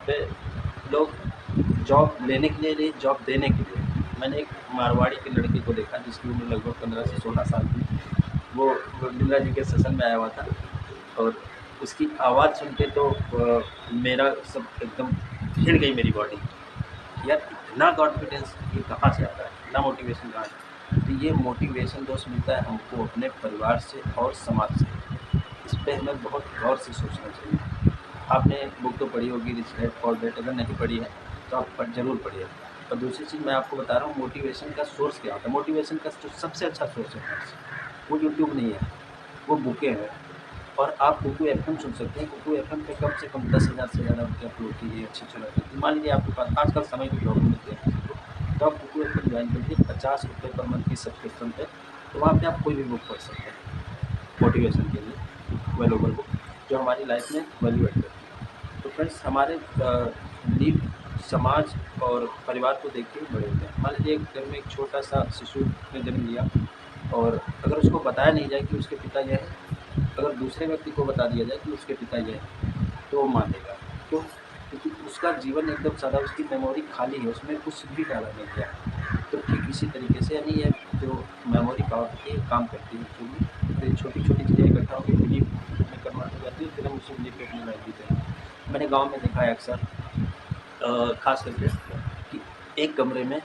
पे लोग जॉब लेने के लिए नहीं, जॉब देने के लिए। मैंने एक मारवाड़ी के लड़के को देखा जिसकी उम्र लगभग 15 से 16 साल थी। वो बिमला जी के सत्संग में आया हुआ था और उसकी आवाज़ सुन के तो मेरा सब एकदम हिल गई मेरी बॉडी। यार इतना कॉन्फिडेंस ये कहाँ से आता है, इतना मोटिवेशन कहाँ है? तो ये मोटिवेशन दोस्त मिलता है हमको अपने परिवार से और समाज से। इस पे हमें बहुत गौर से सोचना चाहिए। आपने बुक तो पढ़ी होगी रिच डैड पुअर डैड, अगर नहीं पढ़ी है तो आप ज़रूर पढ़िए। और दूसरी चीज़ मैं आपको बता रहा हूँ, मोटिवेशन का सोर्स क्या होता है। मोटिवेशन का जो सबसे अच्छा सोर्स है वो यूट्यूब नहीं है, वो बुकें हैं। और आप कुकू एफएम सुन सकते हैं। कुकू एफएम पे कम से कम 10,000 से ज़्यादा रुपये अपलोड कीजिए, अच्छी लगती है। मान लीजिए आपके पास आजकल समय के ब्लॉग मिलते हैं, तो आप कुकू एफएम ज्वाइन करिए 50 रुपये पर मंथ की सब्सक्रिप्शन पे। तो वहाँ पे आप कोई भी बुक पढ़ सकते हैं मोटिवेशन के लिए, वैल्यूएबल बुक जो हमारी लाइफ में वैल्यू ऐड करती है। तो फ्रेंड्स हमारे नीड समाज और परिवार को देख के बड़े होते हैं। मान लीजिए एक घर में एक छोटा सा शिशु ने जन्म लिया और अगर उसको बताया नहीं जाए कि उसके पिता यह है, अगर दूसरे व्यक्ति को बता दिया जाए कि उसके पिता यह है, तो वो मान लेगा। क्यों? क्योंकि उसका जीवन एकदम सादा, उसकी मेमोरी खाली है, उसमें कुछ भी डाला नहीं गया है। तो ठीक इसी तरीके से यानी ये जो मेमोरी पावर होती है काम करती है एक्चुअली। तो ये छोटी-छोटी चीज़ें इकट्ठा होकर बिलीव में कन्वर्ट हो जाती है, फिर हम उसी बिलीव पे अपनी लाइफ जीते हैं। मैंने गाँव में देखा है अक्सर ख़ास करके कि एक कमरे में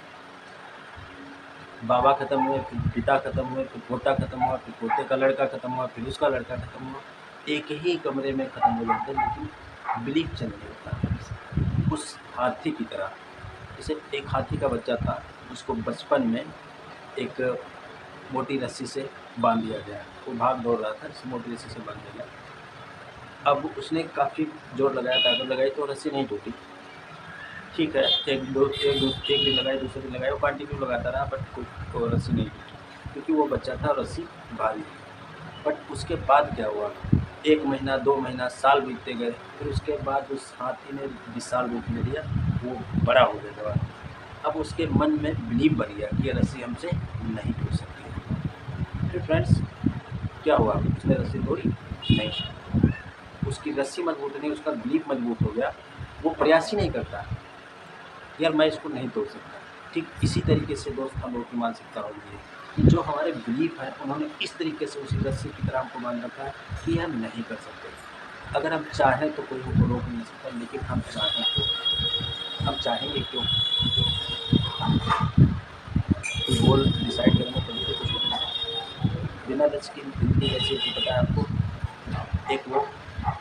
बाबा ख़त्म हुए, फिर पिता ख़त्म हुए, फिर पोता ख़त्म हुआ, फिर पोते का लड़का ख़त्म हुआ, फिर उसका लड़का ख़त्म हुआ। एक ही कमरे में ख़त्म हो जाते हैं, लेकिन बिलीव चेंज नहीं होता। उस हाथी की तरह, जैसे एक हाथी का बच्चा था जिसको बचपन में एक मोटी रस्सी से बांध दिया गया। वो भाग दौड़ रहा था, जिसे मोटी रस्सी से बांध दिया गया। अब उसने काफ़ी ज़ोर लगाया, ताकत लगाई, तो रस्सी नहीं टूटी। ठीक है, एक दिन लगाई, दूसरे दिन लगाई, वो कंटिन्यू लगाता रहा, बट कोई वो रस्सी नहीं टूटी क्योंकि वो बच्चा था और रस्सी भारी थी। बट उसके बाद क्या हुआ, 1 महीना, 2 महीना, साल बीतते गए, फिर उसके बाद उस हाथी ने विशाल रूप ले लिया, वो बड़ा हो गया जवान। अब उसके मन में बिलीव बन गया कि ये रस्सी हमसे नहीं टूट सकती है। फिर फ्रेंड्स क्या हुआ, उसने रस्सी तोड़ी? नहीं। उसकी रस्सी मजबूत नहीं, उसका बिलीव मजबूत हो गया, वो प्रयास ही नहीं करता यार मैं इसको नहीं तोड़ सकता। ठीक इसी तरीके से दोस्त हम लोगों की मानसिकता हो गई है कि जो हमारे बिलीफ है उन्होंने इस तरीके से उसी रस्सी की तरह हमको बांध रखा है कि हम नहीं कर सकते। अगर हम चाहें तो कोई हमको रोक नहीं सकता, लेकिन हम चाहें तो हम चाहेंगे क्यों? कोई गोल डिसाइड करेंगे तभी तो कुछ होगा। बिना लक्ष्य की ज़िंदगी कैसी होती पता है आपको? एक वो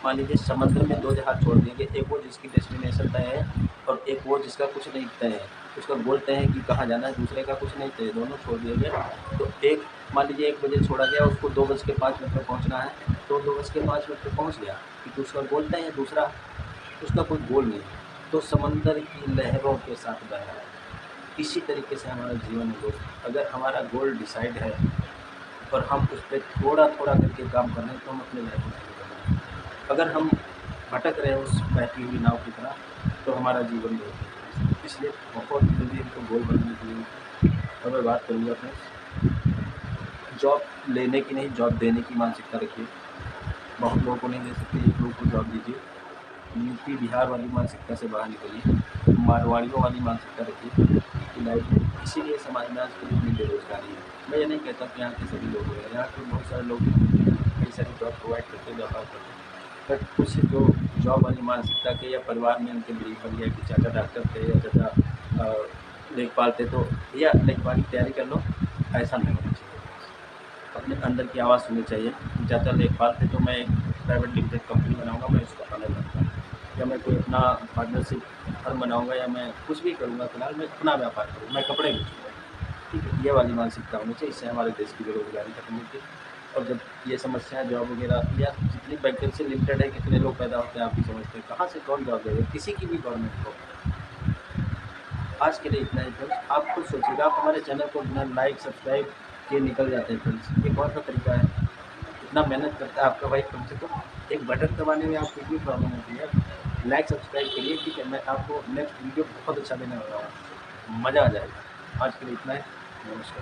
मान लीजिए समुद्र में 2 जहाज़ छोड़ दिए गए, एक वो जिसकी डेस्टिनेशन तय है और एक वो जिसका कुछ नहीं तय है। उसका गोल तय है कि कहाँ जाना है, दूसरे का कुछ नहीं तय, दोनों छोड़ दिए गए। तो एक मान लीजिए 1 बजे छोड़ा गया, उसको 2:05 पे पहुँचना है, तो 2:05 पे पहुँच गया क्योंकि उसका गोल तय है, दूसरा उसका कोई गोल नहीं है। तो समंदर की लहरों के साथ बह रहा है। इसी तरीके से हमारा जीवन है दोस्त। अगर हमारा गोल डिसाइड है और हम उस पर थोड़ा-थोड़ा करके काम कर रहे हैं, तो हम अपने लाइफ में आगे बढ़ रहे हैं। अगर हम भटक रहे हैं उस बहती हुई नाव की तरह, तो हमारा जीवन बहुत है। इसलिए बहुत जल्दी हमको गोल बनाने के लिए और मैं बात करूँगा फ्रेंड्स, जॉब लेने की नहीं, जॉब देने की मानसिकता रखिए। बहुत लोगों को नहीं दे सकते, एक लोगों को जॉब दीजिए। यूपी बिहार वाली मानसिकता से बाहर निकलिए, मारवाड़ियों वाली मानसिकता रखिए कि लाइफ में। इसीलिए समाज में आजकल इतनी बेरोज़गारी है। मैं ये नहीं कहता कि यहाँ के सभी लोग हैं, यहाँ के बहुत सारे लोग कई सारी जॉब प्रोवाइड करते हैं, व्यापार करते हैं, बट कुछ जो जॉब वाली मानसिकता के या परिवार में उनके बिलीव बन गया कि चाचा डॉक्टर थे या चाचा लेखपाल थे, तो या लेखपाल की तैयारी कर लो, ऐसा नहीं होना चाहिए। अपने अंदर की आवाज़ सुननी चाहिए कि चाचा लेखपाल थे तो मैं एक प्राइवेट लिमिटेड कंपनी बनाऊँगा, मैं उसका ऑनर बनूँगा, या मैं कोई अपना पार्टनरशिप फर्म बनाऊँगा, या मैं कुछ भी करूँगा, फिलहाल मैं अपना व्यापार करूँगा, मैं कपड़े बेचूँगा। ठीक है, ये वाली मानसिकता होनी चाहिए। इससे हमारे देश की बेरोज़गारी खत्म होती है। और जब ये समस्या जॉब वगैरह आती है, जितनी वैकेंसी लिमिटेड है, कितने लोग पैदा होते हैं आप भी समझते हैं, कहाँ से कौन जॉब देगा किसी की भी गवर्नमेंट को। आज के लिए इतना ही फ्रेंड्स। आप खुद सोचिएगा, आप हमारे चैनल को बिना लाइक सब्सक्राइब किए निकल जाते हैं फ्रेंड्स, ये कौन सा तरीका है? इतना मेहनत करता है आपका भाई, कम से कम एक बटन दबाने में आपको इतनी प्रॉब्लम होती है। लाइक सब्सक्राइब करिए, ठीक है? मैं आपको नेक्स्ट वीडियो बहुत अच्छा देने वाला हूँ, मज़ा आ जाएगा। आज के लिए इतना ही, नमस्कार।